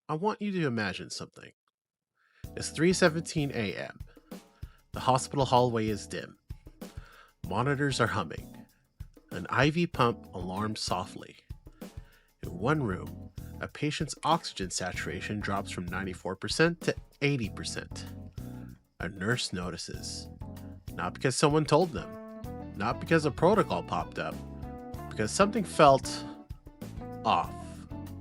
I want you to imagine something. It's 3:17 a.m. The hospital hallway is dim. Monitors are humming. An IV pump alarms softly. In one room, a patient's oxygen saturation drops from 94% to 80%. A nurse notices. Not because someone told them, not because a protocol popped up, because something felt off.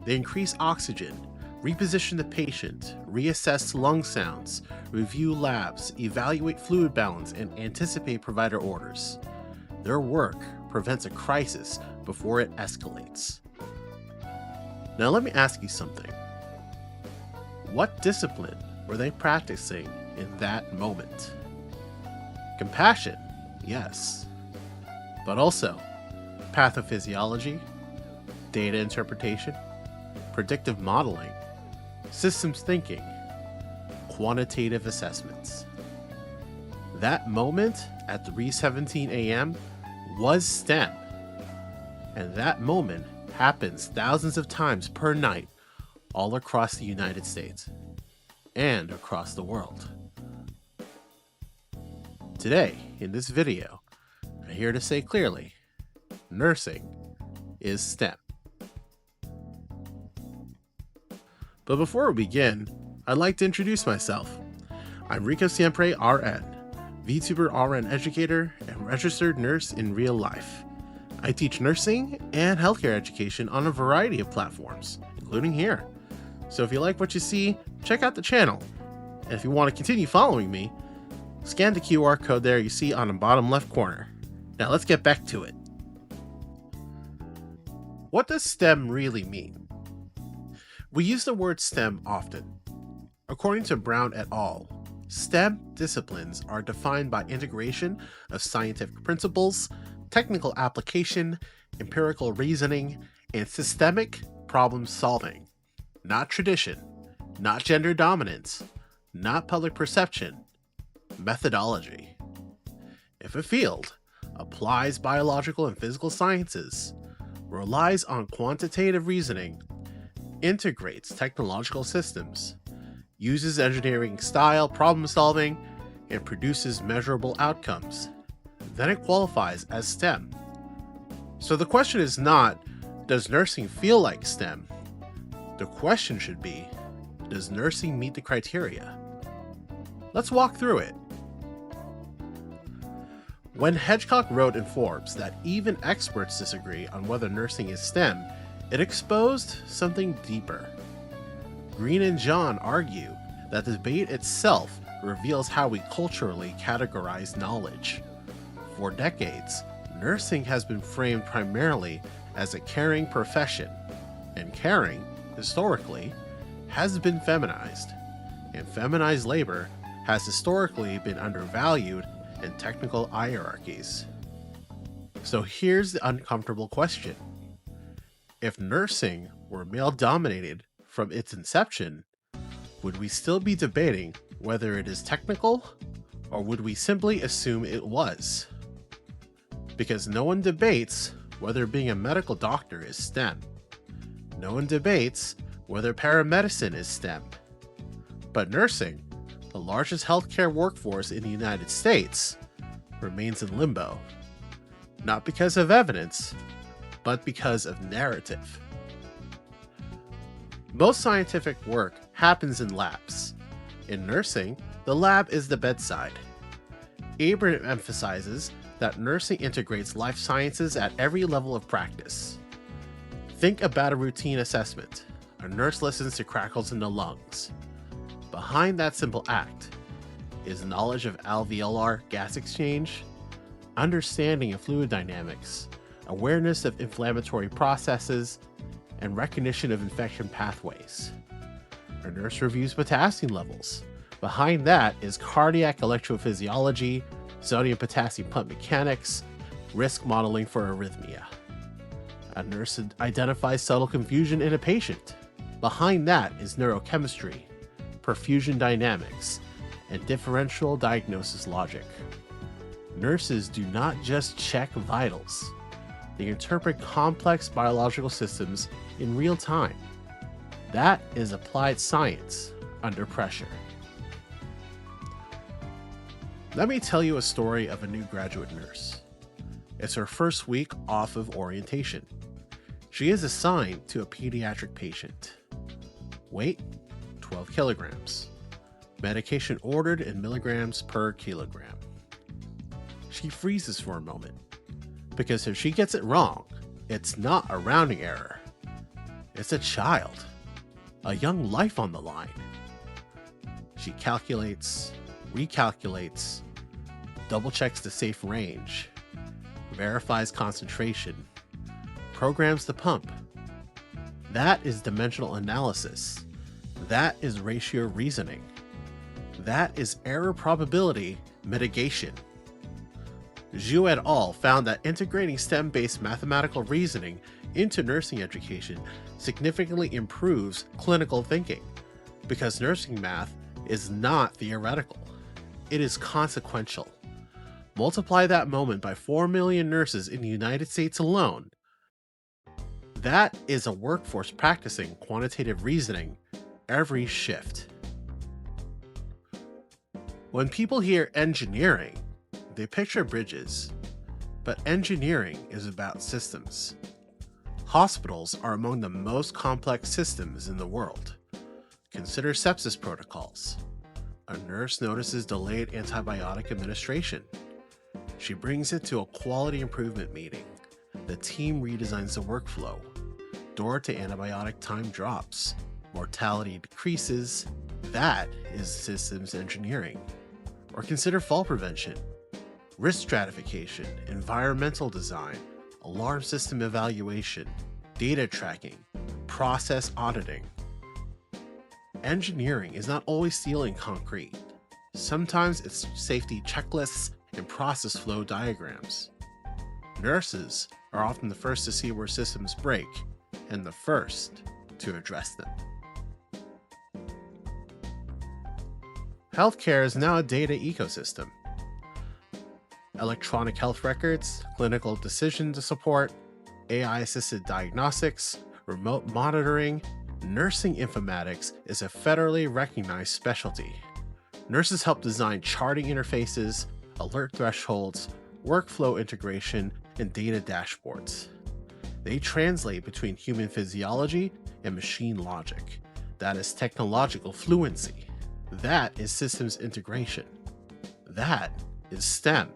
They increase oxygen, reposition the patient, reassess lung sounds, review labs, evaluate fluid balance, and anticipate provider orders. Their work prevents a crisis before it escalates. Now let me ask you something. What discipline were they practicing in that moment? Compassion, yes, but also pathophysiology, data interpretation, predictive modeling, systems thinking, quantitative assessments. That moment at 3:17 a.m. was STEM, and that moment happens thousands of times per night all across the United States and across the world. Today, in this video, I'm here to say clearly, nursing is STEM. But before we begin, I'd like to introduce myself. I'm Riko RN, Vtuber RN educator and registered nurse in real life. I teach nursing and healthcare education on a variety of platforms, including here. So if you like what you see, check out the channel. And if you want to continue following me, scan the QR code there you see on the bottom left corner. Now let's get back to it. What does STEM really mean? We use the word STEM often. According to Brown et al., STEM disciplines are defined by integration of scientific principles, technical application, empirical reasoning, and systemic problem solving. Not tradition, not gender dominance, not public perception, methodology. If a field applies biological and physical sciences, relies on quantitative reasoning, integrates technological systems, uses engineering style problem solving, and produces measurable outcomes, then it qualifies as STEM. So the question is not, does nursing feel like STEM? The question should be, does nursing meet the criteria? Let's walk through it. When Hedgecock wrote in Forbes that even experts disagree on whether nursing is STEM, it exposed something deeper. Green and John argue that the debate itself reveals how we culturally categorize knowledge. For decades, nursing has been framed primarily as a caring profession, and caring, historically, has been feminized, and feminized labor has historically been undervalued in technical hierarchies. So here's the uncomfortable question. If nursing were male-dominated from its inception, would we still be debating whether it is technical, or would we simply assume it was? Because no one debates whether being a medical doctor is STEM. No one debates whether paramedicine is STEM. But nursing, the largest healthcare workforce in the United States, remains in limbo. Not because of evidence, but because of narrative. Most scientific work happens in labs. In nursing, the lab is the bedside. Abraham emphasizes that nursing integrates life sciences at every level of practice. Think about a routine assessment. A nurse listens to crackles in the lungs. Behind that simple act is knowledge of alveolar gas exchange, understanding of fluid dynamics, awareness of inflammatory processes, and recognition of infection pathways. A nurse reviews potassium levels. Behind that is cardiac electrophysiology, sodium-potassium pump mechanics, risk modeling for arrhythmia. A nurse identifies subtle confusion in a patient. Behind that is neurochemistry, perfusion dynamics, and differential diagnosis logic. Nurses do not just check vitals. They interpret complex biological systems in real time. That is applied science under pressure. Let me tell you a story of a new graduate nurse. It's her first week off of orientation. She is assigned to a pediatric patient. Weight, 12 kilograms. Medication ordered in milligrams per kilogram. She freezes for a moment, because if she gets it wrong, it's not a rounding error. It's a child, a young life on the line. She calculates, recalculates, double checks the safe range, verifies concentration, programs the pump. That is dimensional analysis. That is ratio reasoning. That is error probability mitigation. Zhu et al. Found that integrating STEM-based mathematical reasoning into nursing education significantly improves clinical thinking, because nursing math is not theoretical. It is consequential. Multiply that moment by 4 million nurses in the United States alone. That is a workforce practicing quantitative reasoning every shift. When people hear engineering, they picture bridges, but engineering is about systems. Hospitals are among the most complex systems in the world. Consider sepsis protocols. A nurse notices delayed antibiotic administration. She brings it to a quality improvement meeting. The team redesigns the workflow. Door to antibiotic time drops. Mortality decreases. That is systems engineering. Or consider fall prevention, risk stratification, environmental design, alarm system evaluation, data tracking, process auditing. Engineering is not always steel and concrete. Sometimes it's safety checklists and process flow diagrams. Nurses are often the first to see where systems break and the first to address them. Healthcare is now a data ecosystem. Electronic health records, clinical decision support, AI-assisted diagnostics, remote monitoring, nursing informatics is a federally recognized specialty. Nurses help design charting interfaces, alert thresholds, workflow integration, and data dashboards. They translate between human physiology and machine logic. That is technological fluency. That is systems integration. That is STEM.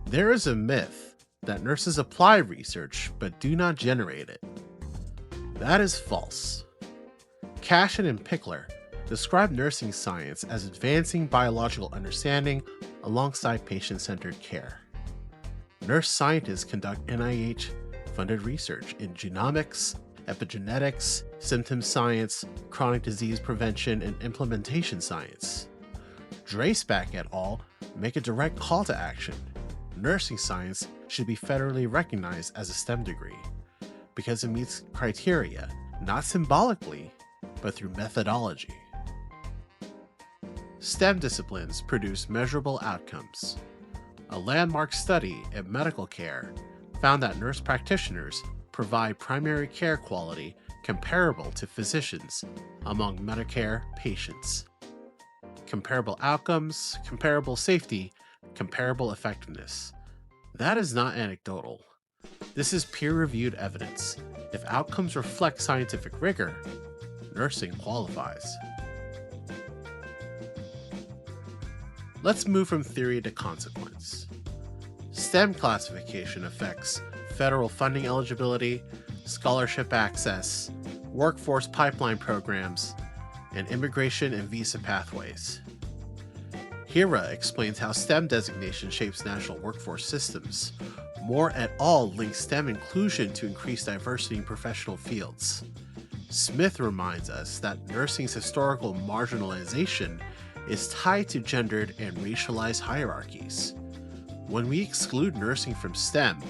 There is a myth that nurses apply research but do not generate it. That is false. Cashin and Pickler describe nursing science as advancing biological understanding alongside patient-centered care. Nurse scientists conduct NIH-funded research in genomics, epigenetics, symptom science, chronic disease prevention, and implementation science. Dreisbach et al. Make a direct call to action. Nursing science should be federally recognized as a STEM degree because it meets criteria, not symbolically, but through methodology. STEM disciplines produce measurable outcomes. A landmark study in medical care found that nurse practitioners provide primary care quality comparable to physicians among Medicare patients. Comparable outcomes, comparable safety, comparable effectiveness. That is not anecdotal. This is peer-reviewed evidence. If outcomes reflect scientific rigor, nursing qualifies. Let's move from theory to consequence. STEM classification affects federal funding eligibility, scholarship access, workforce pipeline programs, and immigration and visa pathways. Hira explains how STEM designation shapes national workforce systems. Moore et al. Links STEM inclusion to increase diversity in professional fields. Smith reminds us that nursing's historical marginalization is tied to gendered and racialized hierarchies. When we exclude nursing from STEM,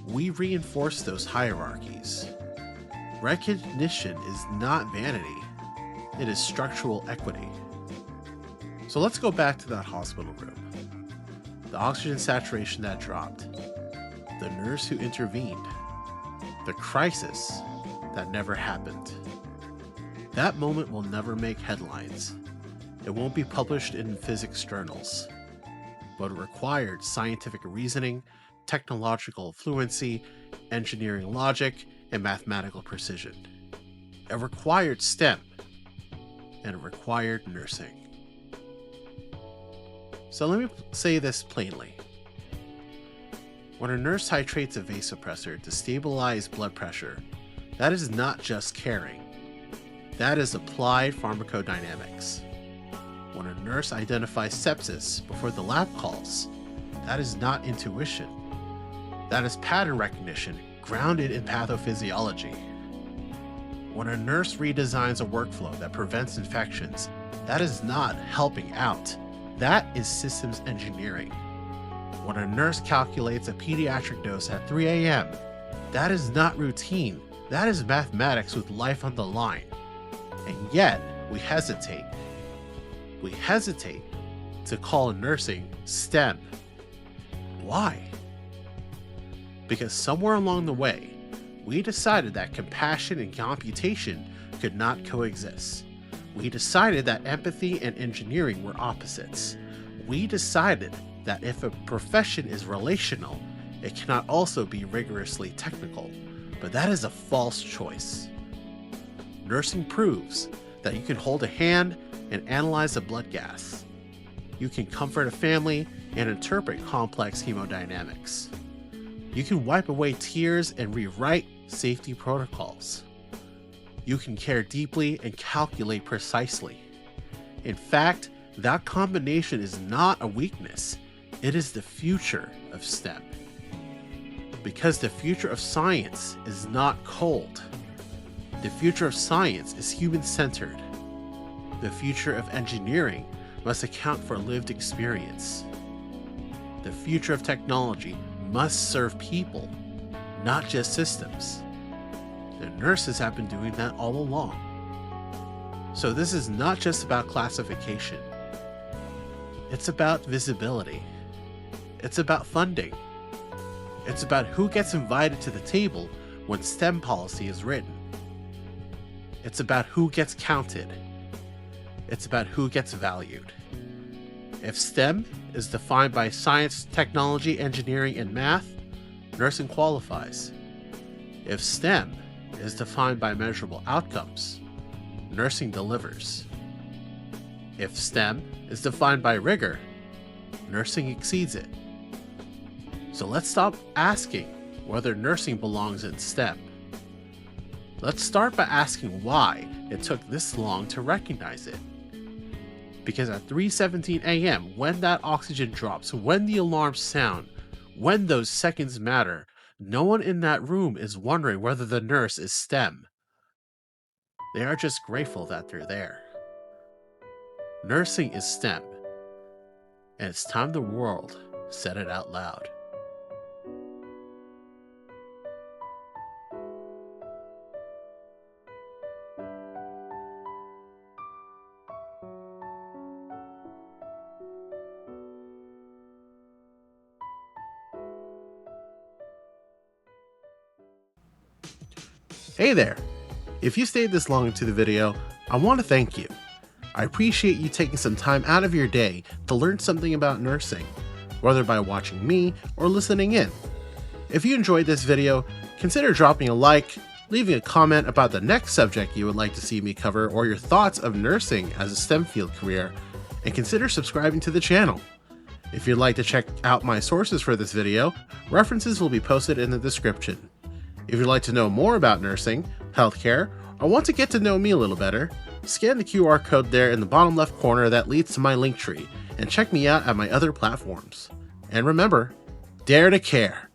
we reinforce those hierarchies. Recognition is not vanity, it is structural equity. So let's go back to that hospital room. The oxygen saturation that dropped, the nurse who intervened, the crisis that never happened. That moment will never make headlines. It won't be published in physics journals, but it required scientific reasoning, technological fluency, engineering logic, and mathematical precision. It required STEM, and it required nursing. So let me say this plainly. When a nurse titrates a vasopressor to stabilize blood pressure, that is not just caring. That is applied pharmacodynamics. When a nurse identifies sepsis before the lab calls, that is not intuition. That is pattern recognition grounded in pathophysiology. When a nurse redesigns a workflow that prevents infections, that is not helping out. That is systems engineering. When a nurse calculates a pediatric dose at 3 a.m., that is not routine. That is mathematics with life on the line. And yet, we hesitate. We hesitate to call nursing STEM. Why? Because somewhere along the way, we decided that compassion and computation could not coexist. We decided that empathy and engineering were opposites. We decided that if a profession is relational, it cannot also be rigorously technical. But that is a false choice. Nursing proves that you can hold a hand and analyze a blood gas. You can comfort a family and interpret complex hemodynamics. You can wipe away tears and rewrite safety protocols. You can care deeply and calculate precisely. In fact, that combination is not a weakness. It is the future of STEM. Because the future of science is not cold. The future of science is human-centered. The future of engineering must account for lived experience. The future of technology must serve people, not just systems. The nurses have been doing that all along. So this is not just about classification. It's about visibility. It's about funding. It's about who gets invited to the table when STEM policy is written. It's about who gets counted. It's about who gets valued. If STEM is defined by science, technology, engineering, and math, nursing qualifies. If STEM is defined by measurable outcomes, nursing delivers. If STEM is defined by rigor, nursing exceeds it. So let's stop asking whether nursing belongs in STEM. Let's start by asking why it took this long to recognize it. Because at 3:17 a.m., when that oxygen drops, when the alarms sound, when those seconds matter, no one in that room is wondering whether the nurse is STEM. They are just grateful that they're there. Nursing is STEM, and it's time the world said it out loud. Hey there! If you stayed this long into the video, I want to thank you. I appreciate you taking some time out of your day to learn something about nursing, whether by watching me or listening in. If you enjoyed this video, consider dropping a like, leaving a comment about the next subject you would like to see me cover or your thoughts of nursing as a STEM field career, and consider subscribing to the channel. If you'd like to check out my sources for this video, references will be posted in the description. If you'd like to know more about nursing, healthcare, or want to get to know me a little better, scan the QR code there in the bottom left corner that leads to my link tree, and check me out at my other platforms. And remember, dare to care.